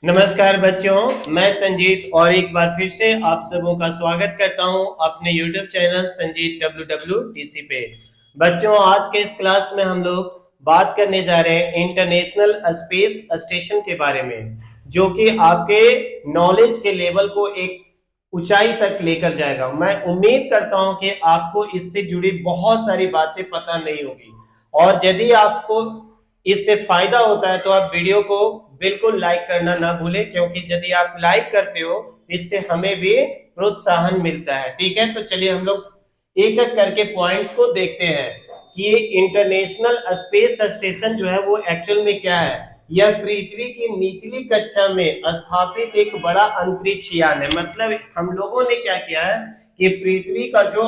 नमस्कार बच्चों, मैं संजीत और एक बार फिर से आप सबों का स्वागत करता हूं अपने YouTube चैनल संजीत WWDC पे। बच्चों, आज के इस क्लास में हम लोग बात करने जा रहे हैं इंटरनेशनल स्पेस स्टेशन के बारे में, जो कि आपके नॉलेज के लेवल को एक ऊंचाई तक लेकर जाएगा। मैं उम्मीद करता हूं कि आपको इससे जुड़ी बहुत सारी बातें पता नहीं होगी, और यदि आपको इससे फायदा होता है तो आप वीडियो को बिल्कुल लाइक करना ना भूलें, क्योंकि यदि आप लाइक करते हो इससे हमें भी प्रोत्साहन मिलता है। ठीक है, तो चलिए हम लोग एक एक करके पॉइंट्स को देखते हैं कि इंटरनेशनल स्पेस स्टेशन जो है वो एक्चुअल में क्या है। यह पृथ्वी की निचली कक्षा में स्थापित एक बड़ा अंतरिक्ष यान है। मतलब हम लोगों ने क्या किया है कि पृथ्वी का जो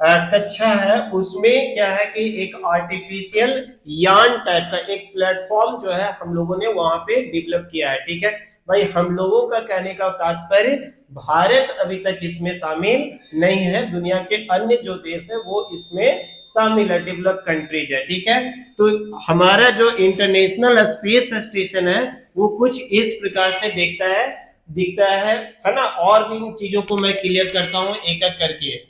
कक्षा है उसमें क्या है कि एक आर्टिफिशियल यान टाइप का एक प्लेटफॉर्म जो है हम लोगों ने वहां पे डेवलप किया है। ठीक है भाई, हम लोगों का कहने का तात्पर्य भारत अभी तक इसमें शामिल नहीं है, दुनिया के अन्य जो देश है वो इसमें शामिल है, डेवलप कंट्रीज है। ठीक है, तो हमारा जो इंटरनेशनल स्पेस स्टेशन है वो कुछ इस प्रकार से दिखता है ना। और भी इन चीजों को मैं क्लियर करता हूं एक एक करके।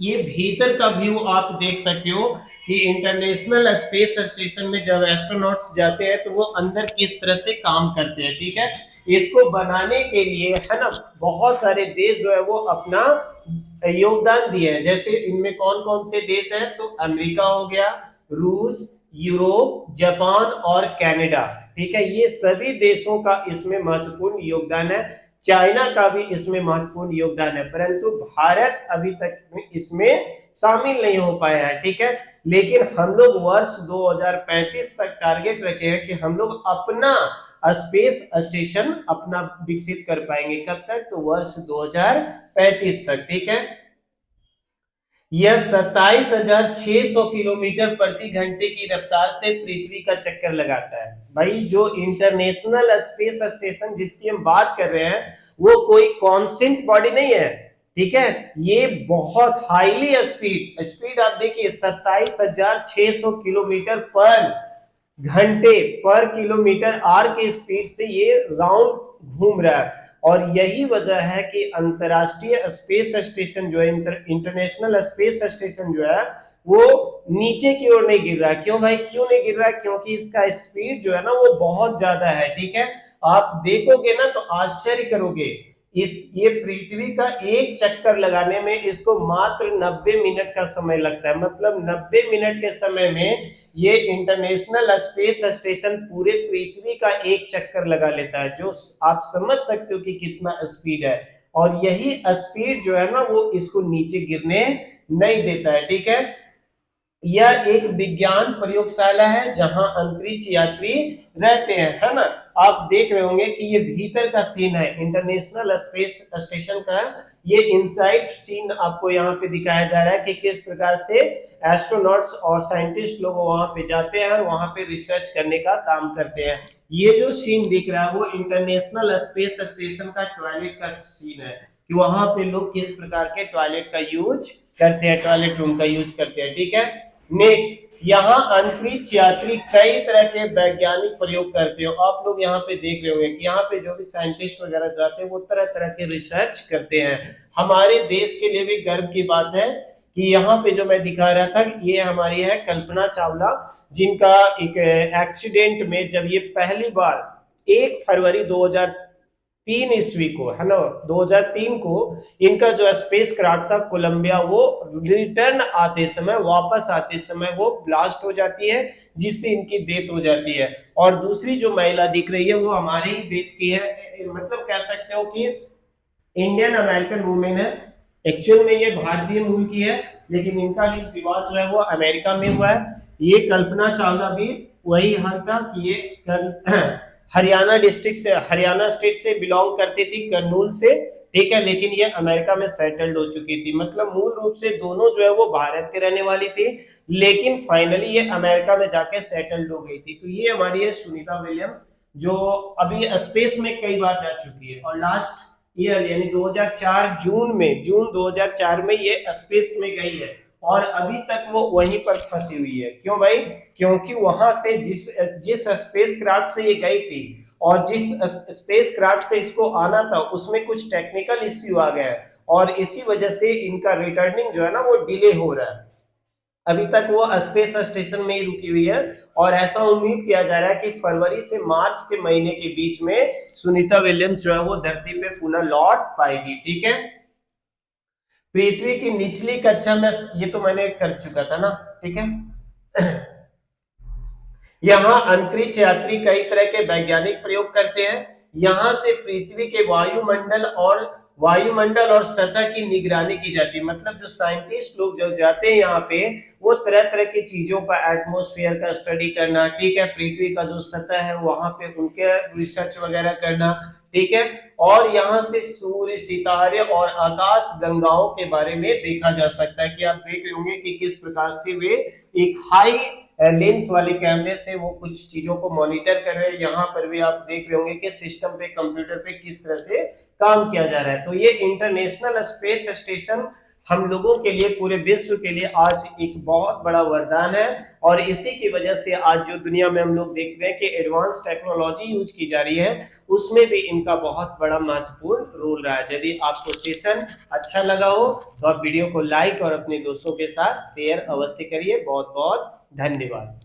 ये भीतर का व्यू आप देख सकते हो कि इंटरनेशनल स्पेस स्टेशन में जब एस्ट्रोनॉट्स जाते हैं तो वो अंदर किस तरह से काम करते हैं। ठीक है, इसको बनाने के लिए है ना बहुत सारे देश जो है वो अपना योगदान दिए हैं। जैसे इनमें कौन कौन से देश हैं, तो अमेरिका हो गया, रूस, यूरोप, जापान और कनाडा। ठीक है, ये सभी देशों का इसमें महत्वपूर्ण योगदान है। चाइना का भी इसमें महत्वपूर्ण योगदान है, परंतु भारत अभी तक इसमें शामिल नहीं हो पाया है। ठीक है, लेकिन हम लोग वर्ष 2035 तक टारगेट रखे हैं कि हम लोग अपना स्पेस स्टेशन अपना विकसित कर पाएंगे। कब तक, तो वर्ष 2035 तक। ठीक है, यह 27,600 किलोमीटर प्रति घंटे की रफ्तार से पृथ्वी का चक्कर लगाता है। भाई, जो इंटरनेशनल स्पेस स्टेशन जिसकी हम बात कर रहे हैं वो कोई कांस्टेंट बॉडी नहीं है। ठीक है, ये बहुत हाईली स्पीड स्पीड आप देखिए 27,600 किलोमीटर पर घंटे पर किलोमीटर आर के स्पीड से ये राउंड घूम रहा है। और यही वजह है कि अंतरराष्ट्रीय स्पेस स्टेशन जो है, इंटरनेशनल स्पेस स्टेशन जो है वो नीचे की ओर नहीं गिर रहा है। क्यों भाई, क्यों नहीं गिर रहा है? क्योंकि इसका स्पीड जो है ना वो बहुत ज्यादा है। ठीक है, आप देखोगे ना तो आश्चर्य करोगे। ये पृथ्वी का एक चक्कर लगाने में इसको मात्र 90 मिनट का समय लगता है। मतलब 90 मिनट के समय में ये इंटरनेशनल स्पेस स्टेशन पूरे पृथ्वी का एक चक्कर लगा लेता है, जो आप समझ सकते हो कि कितना स्पीड है। और यही स्पीड जो है ना वो इसको नीचे गिरने नहीं देता है। ठीक है, यह एक विज्ञान प्रयोगशाला है जहां अंतरिक्ष यात्री रहते हैं, है ना। आप देख रहे होंगे कि ये भीतर का सीन है इंटरनेशनल स्पेस स्टेशन का। ये इनसाइड सीन आपको यहाँ पे दिखाया जा रहा है कि किस प्रकार से एस्ट्रोनॉट्स और साइंटिस्ट लोग वहां पे जाते हैं और वहां पे रिसर्च करने का काम करते हैं। ये जो सीन दिख रहा है वो इंटरनेशनल स्पेस स्टेशन का टॉयलेट का सीन है, कि वहां पे लोग किस प्रकार के टॉयलेट का यूज करते हैं, टॉयलेट रूम का यूज करते हैं। ठीक है, नेक्स्ट, यहाँ अंतरिक्ष यात्री कई तरह के वैज्ञानिक प्रयोग करते हो। आप लोग यहाँ पे देख रहे होंगे कि यहाँ पे जो भी साइंटिस्ट वगैरह जाते हैं वो तरह तरह के रिसर्च करते हैं। हमारे देश के लिए भी गर्व की बात है कि यहाँ पे जो मैं दिखा रहा था ये हमारी है कल्पना चावला, जिनका एक एक्सीडेंट में जब ये पहली बार 1 फरवरी 2003 ईस्वी को, है ना, 2003 को इनका जो स्पेस क्राफ्ट था कोलंबिया, वो रिटर्न आते समय, वापस आते समय वो ब्लास्ट हो जाती है, जिससे इनकी डेथ हो जाती है। और दूसरी जो महिला दिख रही है वो हमारे ही देश की है, मतलब कह सकते हो कि इंडियन अमेरिकन वुमेन है। एक्चुअल में ये भारतीय मूल की है, लेकिन इनका जो विवाह जो है वो अमेरिका में हुआ है। ये कल्पना चावला भी वही हाल था कि ये हरियाणा डिस्ट्रिक्ट से, हरियाणा स्टेट से बिलोंग करती थी, कर्नूल से। ठीक है, लेकिन ये अमेरिका में सेटल्ड हो चुकी थी। मतलब मूल रूप से दोनों जो है वो भारत के रहने वाली थी, लेकिन फाइनली ये अमेरिका में जाके सेटल्ड हो गई थी। तो ये हमारी है सुनीता विलियम्स, जो अभी स्पेस में कई बार जा चुकी है। और लास्ट ईयर यानी 2004 जून 2004 में ये स्पेस में गई है, और अभी तक वो वहीं पर फंसी हुई है। क्यों भाई? क्योंकि वहां से जिस जिस स्पेस क्राफ्ट से ये गई थी और जिस स्पेस क्राफ्ट से इसको आना था उसमें कुछ टेक्निकल इश्यू आ गया है और इसी वजह से इनका रिटर्निंग जो है ना वो डिले हो रहा है। अभी तक वो स्पेस स्टेशन में ही रुकी हुई है और ऐसा उम्मीद किया जा रहा है कि फरवरी से मार्च के महीने के बीच में सुनीता विलियम्स जो है वो धरती पे पुनः लौट पाएगी। ठीक है, पृथ्वी की निचली कक्षा में, ये तो मैंने कर चुका था ना। ठीक है, यहाँ अंतरिक्ष यात्री कई तरह के वैज्ञानिक प्रयोग करते हैं। यहाँ से पृथ्वी के वायुमंडल और सतह की निगरानी की जाती है। मतलब जो साइंटिस्ट लोग जो जाते हैं यहाँ पे, वो तरह तरह की चीजों का, एटमॉस्फेयर का स्टडी करना, ठीक है, पृथ्वी का जो सतह है वहां पे उनके रिसर्च वगैरह करना, ठीक है, और यहाँ से सूर्य, सितारे और आकाश गंगाओं के बारे में देखा जा सकता है। कि आप देख रहे होंगे कि किस प्रकार से वे एक हाई लेंस वाले कैमरे से वो कुछ चीजों को मॉनिटर कर रहे हैं। यहाँ पर भी आप देख रहे होंगे कि सिस्टम पे, कंप्यूटर पे किस तरह से काम किया जा रहा है। तो ये इंटरनेशनल स्पेस स्टेशन हम लोगों के लिए, पूरे विश्व के लिए आज एक बहुत बड़ा वरदान है और इसी की वजह से आज जो दुनिया में हम लोग देख रहे हैं कि एडवांस टेक्नोलॉजी यूज की जा रही है, उसमें भी इनका बहुत बड़ा महत्वपूर्ण रोल रहा है। यदि आपको सेशन अच्छा लगा हो तो आप वीडियो को लाइक और अपने दोस्तों के साथ शेयर अवश्य करिए। बहुत बहुत धन्यवाद।